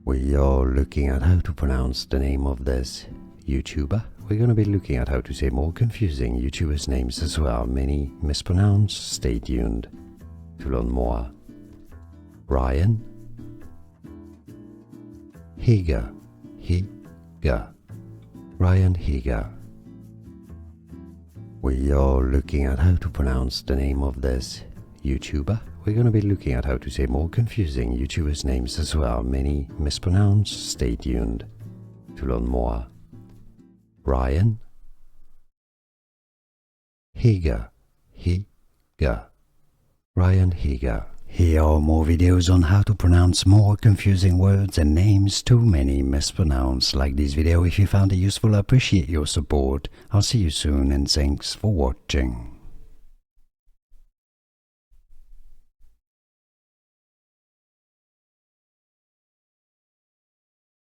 We are looking at how to pronounce the name of this YouTuber. We're going to be looking at how to say more confusing YouTubers' names as well. Many mispronounced. Stay tuned to learn more. Ryan Higa. Ryan Higa. We are looking at how to pronounce the name of this YouTuber. We're going to be looking at how to say more confusing YouTubers' names as well. Many mispronounced. Stay tuned to learn more. Ryan Higa. Ryan Higa. Here are more videos on how to pronounce more confusing words and names too many mispronounced. Like this video if you found it useful. I appreciate your support. I'll see you soon and thanks for watching.